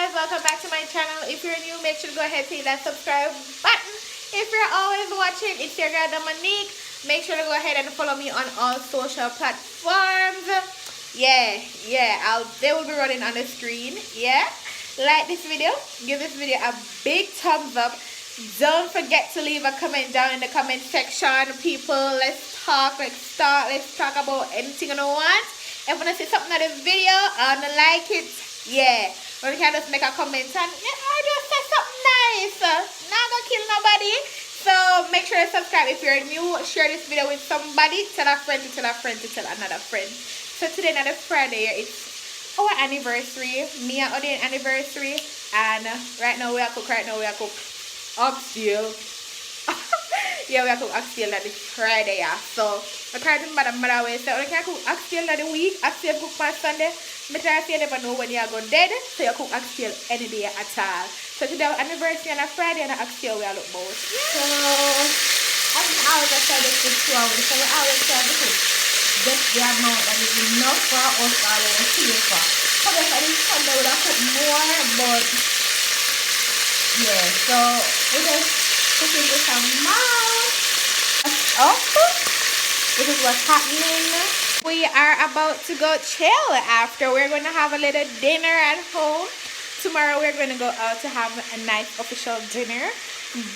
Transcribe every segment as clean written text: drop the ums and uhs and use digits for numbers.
guys, welcome back to my channel. If you're new, make sure to go ahead and hit that subscribe button. If you're always watching, it's your girl Dominique. Make sure to go ahead and follow me on all social platforms. They will be running on the screen. Like this video, give this video a big thumbs up. Don't forget to leave a comment down in the comment section. People, let's talk about anything you want. If you want to see something in this video and like it, or you can just make a comment and I just say something nice. Not gonna kill nobody. So make sure to subscribe if you're new. Share this video with somebody. Tell a friend to tell a friend to tell another friend. So today, another Friday, it's our anniversary. Me and Odin anniversary. And right now we are cook. Oxtail. We are cook oxtail that this Friday. So I can't remember the mother way. So I can cook oxtail that the week. Oxtail cook on Sunday. But I say you never know when you are going dead. So you cook oxtail any day at all. So today our anniversary on a Friday and oxtail we are look both. So I always try this for 2 hours. So we always try to cook just the amount that is enough for us all our safer. So I think Sunday would have cooked more, but so we just cooking with some mouth. This is what's happening. We are about to go chill after. We're going to have a little dinner at home. Tomorrow we're going to go out to have a nice official dinner.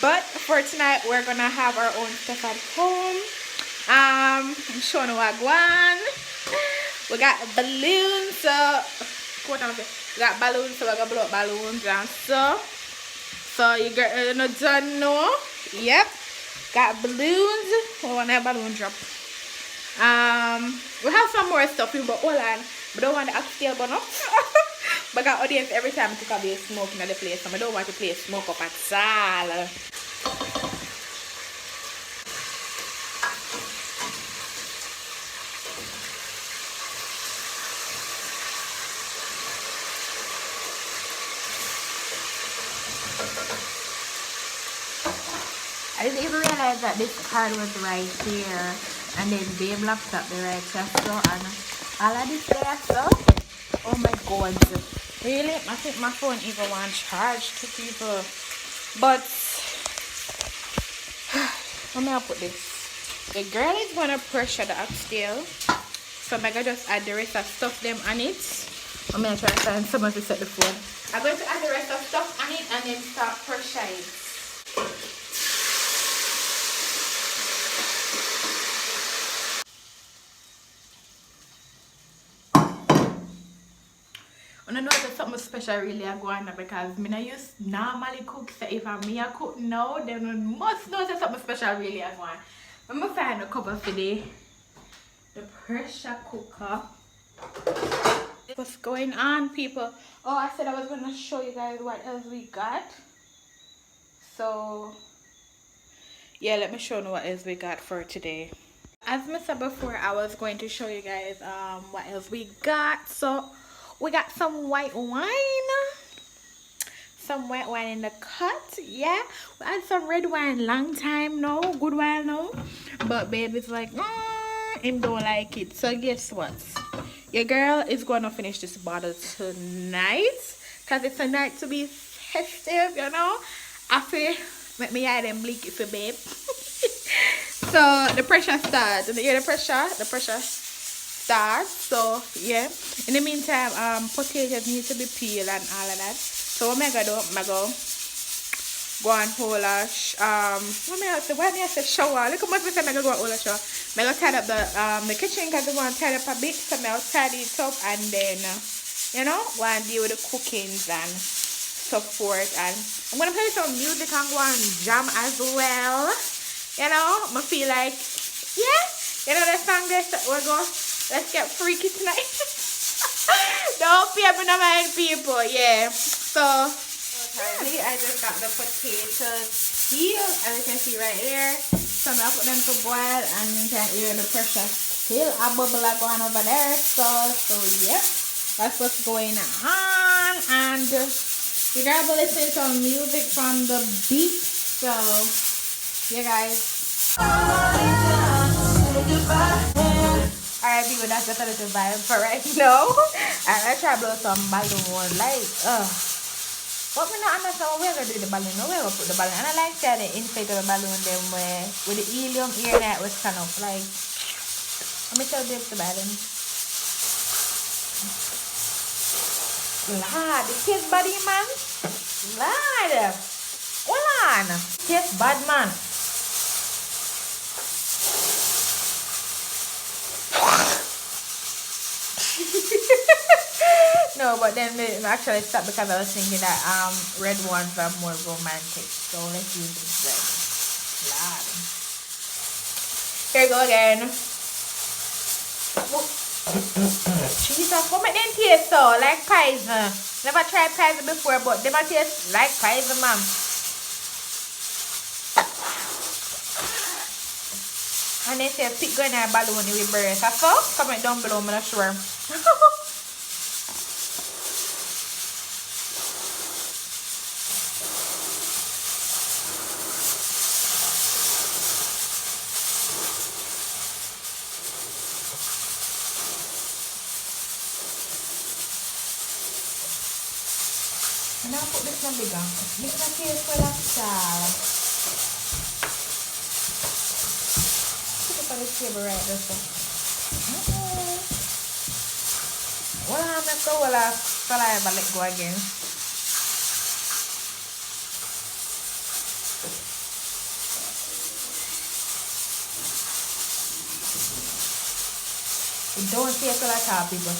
But for tonight we're going to have our own stuff at home. I'm showing you what one. We got balloons. We got balloons, so we're going to blow up balloons and so you don't know. Yep. Got balloons. We want that balloon drop. We have some more stuff, but hold on. We don't want the oxtail burn up. But got audience every time I cook a bit of smoke in the place, so I don't want to play smoke up at all. I didn't even realize that this card was right here, and then Babe laptop the right chest, so and all of this there, so oh my god, really? I think my phone even want charge to people, but let me put this. The girl is gonna pressure the oxtail, so I'm gonna just add the rest of stuff them on it. I'm gonna try to find someone to set the phone. I'm going to add the rest of stuff on it and then start pressure it. I know there's something special really I go on because I used normally cook, so if I'm me a cook now, then I must know there's something special really I go on. I'm gonna find a cover for the pressure cooker. What's going on, people? Oh, I said I was gonna show you guys what else we got. So yeah, let me show you what else we got for today. As I said before, I was going to show you guys what else we got. So we got some white wine. Some white wine in the cut. Yeah. We had some red wine long time now. Good while now. But babe is like, him don't like it. So guess what? Your girl is going to finish this bottle tonight. Because it's a night to be festive, you know. I feel, let me add them blink it for babe. So the pressure starts. You hear the pressure? The pressure start. So yeah, in the meantime potatoes need to be peeled and all of that. So what am I gonna do? I'm gonna go and hold a why me I say shower? Look how much I'm gonna go and hold a shower. I'm gonna tidy up the kitchen because I want to tidy up a bit, so I'll tidy it up and then you know go and deal with the cookings and so forth. And I'm gonna play some music and go and jam as well. You know, I feel like you know the song that we're going. Let's get freaky tonight. Don't fear me no mind, people. So currently I just got the potatoes peeled, as you can see right here. So now I put them to boil and you can hear the pressure still a bubble going over there. So yeah, that's what's going on. And you gotta be listening to some music from the beat. So yeah guys. Alright people, that's just a little vibe for right now. Alright, I try to blow some balloon light. What we not understand what we're gonna do with the balloon. No, we're gonna put the balloon. And I like that the inside of the balloon them where with the helium air that was stand up. Like let me tell you the balloon. Lord, it tastes body man. Lord. Hold on. Tastes bad man. No, but then we actually stopped because I was thinking that red ones are more romantic. So let's use this red. Lord. Here we go again. Jesus, what make them taste so? Like pies. Never tried pies before, but they might taste like pies, ma'am. And they say pick going to balloon with birds. So comment down below, I'm not sure. And I'll put this one bigger. This one here is for the star. Put it on the table right there. So. Well, I'm not so well saliva let go again. It don't take a lot of people.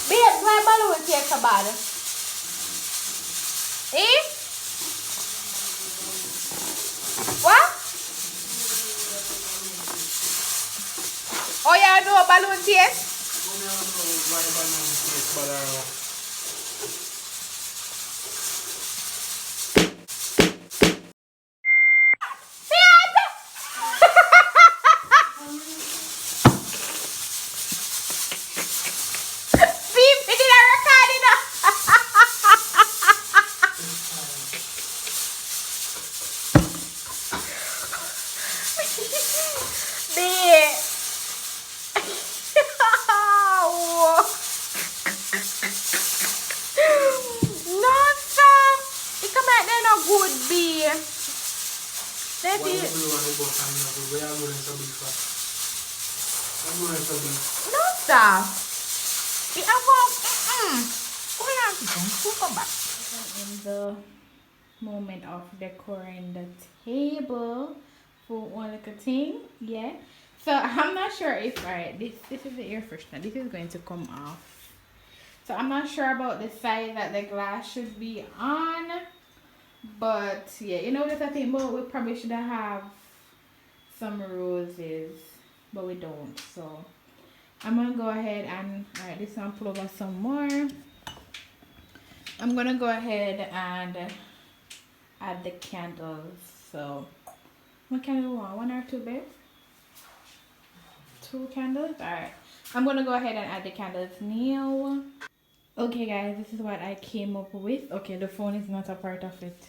Babe, my balloon take a bad. Eh? What? Oh yeah, no balloon taste? No stop. In the moment of decorating the table for one little thing, yeah. So I'm not sure if alright, this is the air freshener. This is going to come off. So I'm not sure about the side that the glass should be on, but yeah, you know, that's a thing. But we probably should have some roses, but we don't. So I'm gonna go ahead and alright, this one pull over some more. I'm gonna go ahead and add the candles. So what candle do you want? One or two, babe? Two candles? Alright. I'm gonna go ahead and add the candles now. Okay guys, this is what I came up with. Okay, the phone is not a part of it.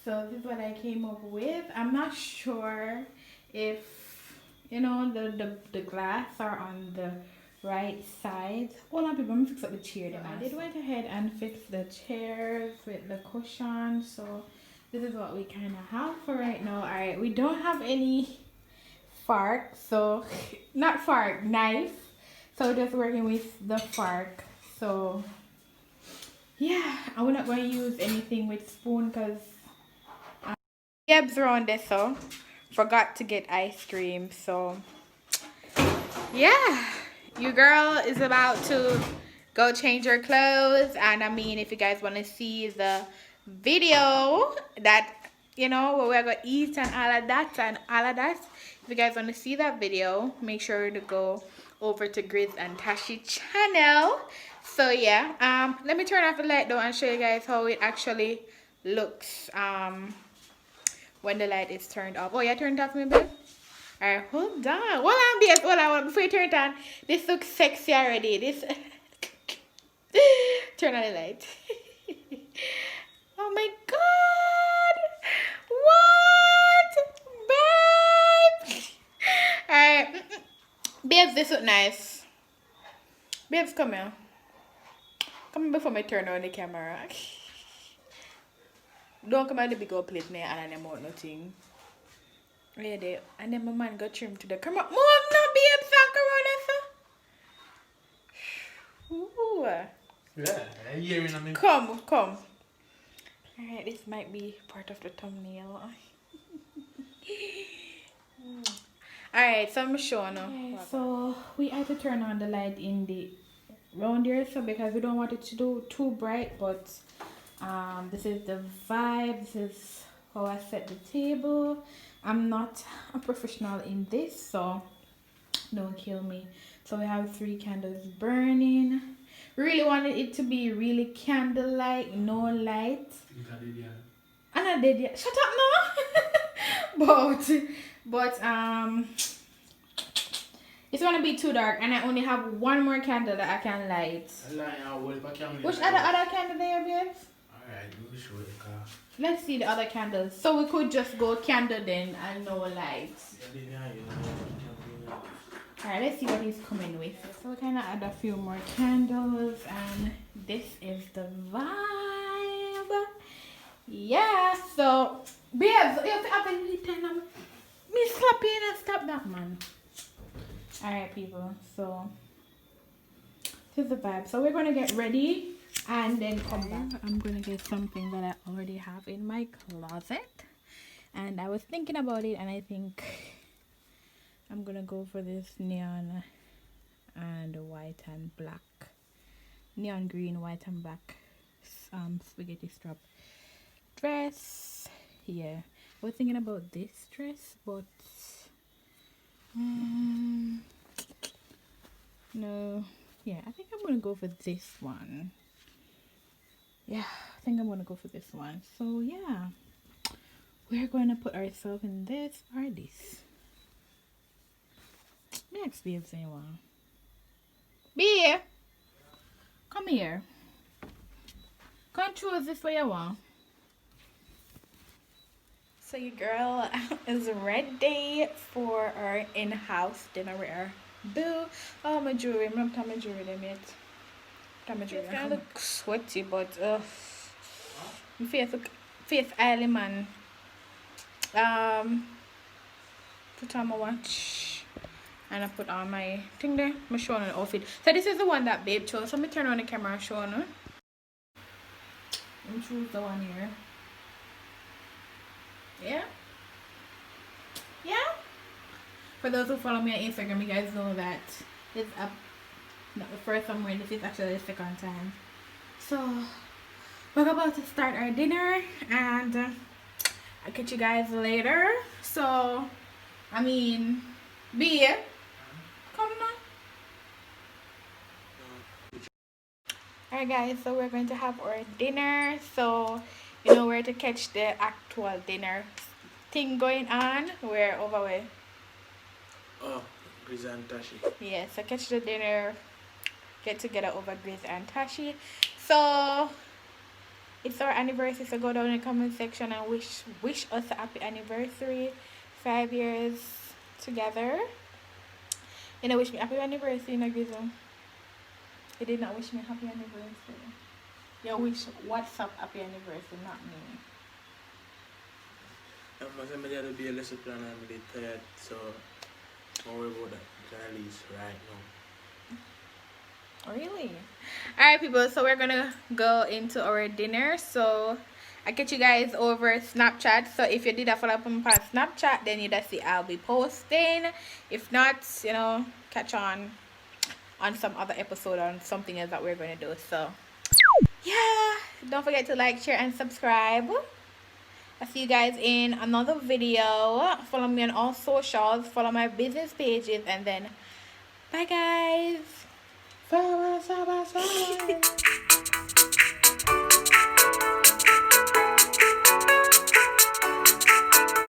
So this is what I came up with. I'm not sure if, you know, the glass are on the right side. Hold on people, I'm gonna fix up the chair. So I did went ahead and fix the chairs with the cushion. So this is what we kind of have for right now. Alright, we don't have any fork, so not fork, knife. So just working with the fork. So yeah, I'm not going to use anything with spoon because Geb's around this, so forgot to get ice cream. So yeah, your girl is about to go change her clothes, and I mean, if you guys want to see the video that, you know, where we're gonna eat and all of that, if you guys want to see that video, make sure to go over to Grizz and Tashi channel. So yeah, let me turn off the light though and show you guys how it actually looks when the light is turned off. Oh yeah, turned off maybe. Alright, hold on. Hold on, BS. Hold on. Before you turn it on, this looks sexy already. This. Turn on the light. Oh my god. What? Babe. Babes, this look nice. Babes, come here. Come here before I turn on the camera. Don't come out the big old plate now and I'm out nothing. Yeah, there. And then my man got trim to the camera. Move no, babes, Ooh. Yeah, I'm hearing them. Come. Alright, this might be part of the thumbnail. Alright, so I'm showing now. Okay, so we had to turn on the light in the round here, so because we don't want it to do too bright, but this is the vibe. This is how I set the table. I'm not a professional in this, so don't kill me. So we have 3 candles burning. Really wanted it to be really candlelight, no light. And I did, yeah. Shut up now. but it's gonna be too dark, and I only have 1 more candle that I can light. Which other candle there, babes? Alright, we'll show the car. Let's see the other candles. So we could just go candle then and no lights. Alright, let's see what he's coming with. So we kind of add a few more candles, and this is the vibe. Yeah, so babes, you have to have a little me slap in and stop that, man. Alright, people, so this is the vibe. So we're gonna get ready and then come back. I'm gonna get something that I already have in my closet, and I was thinking about it, and I think I'm gonna go for this neon and white and black, neon green, white and black spaghetti strap dress. Yeah, I was thinking about this dress, but no, yeah, I think I'm gonna go for this one. Yeah, I think I'm gonna go for this one. So yeah, we're gonna put ourselves in this or this. Next, babes, anyone. Be come here. Come choose this way you want. So your girl is ready for our in-house dinner with her boo. Oh, my jewelry. I'm not my jewelry them yet. My jewelry. I look sweaty, but my face oily, man. Put on my watch. And I put on my thing there. I'm showing an outfit. So this is the one that babe chose. So let me turn on the camera and show her. Let me choose the one here. Yeah? Yeah? For those who follow me on Instagram, you guys know that it's up. Not the first time I'm wearing this, it's actually the second time. So we're about to start our dinner, and I'll catch you guys later. So I mean, be here. Come on. Alright guys, so we're going to have our dinner. So you know where to catch the actual dinner thing going on. We're over way. Oh, Grizz and Tashi. Yeah, so catch the dinner, get together over Grizz and Tashi. So it's our anniversary, so go down in the comment section and wish us a happy anniversary. 5 years together. You know, wish me happy anniversary, you know, Grizz. You did not wish me happy anniversary. You wish WhatsApp happy anniversary, not me. Somebody had to be a lesson plan and I'm really tired, so don't worry about that. At least right now. Really? Alright, people, so we're gonna go into our dinner. So I catch you guys over Snapchat. So if you did a follow up on my Snapchat, then you just see I'll be posting. If not, you know, catch on some other episode on something else that we're gonna do. So yeah, don't forget to like, share, and subscribe. I'll see you guys in another video. Follow me on all socials, follow my business pages, and then bye guys.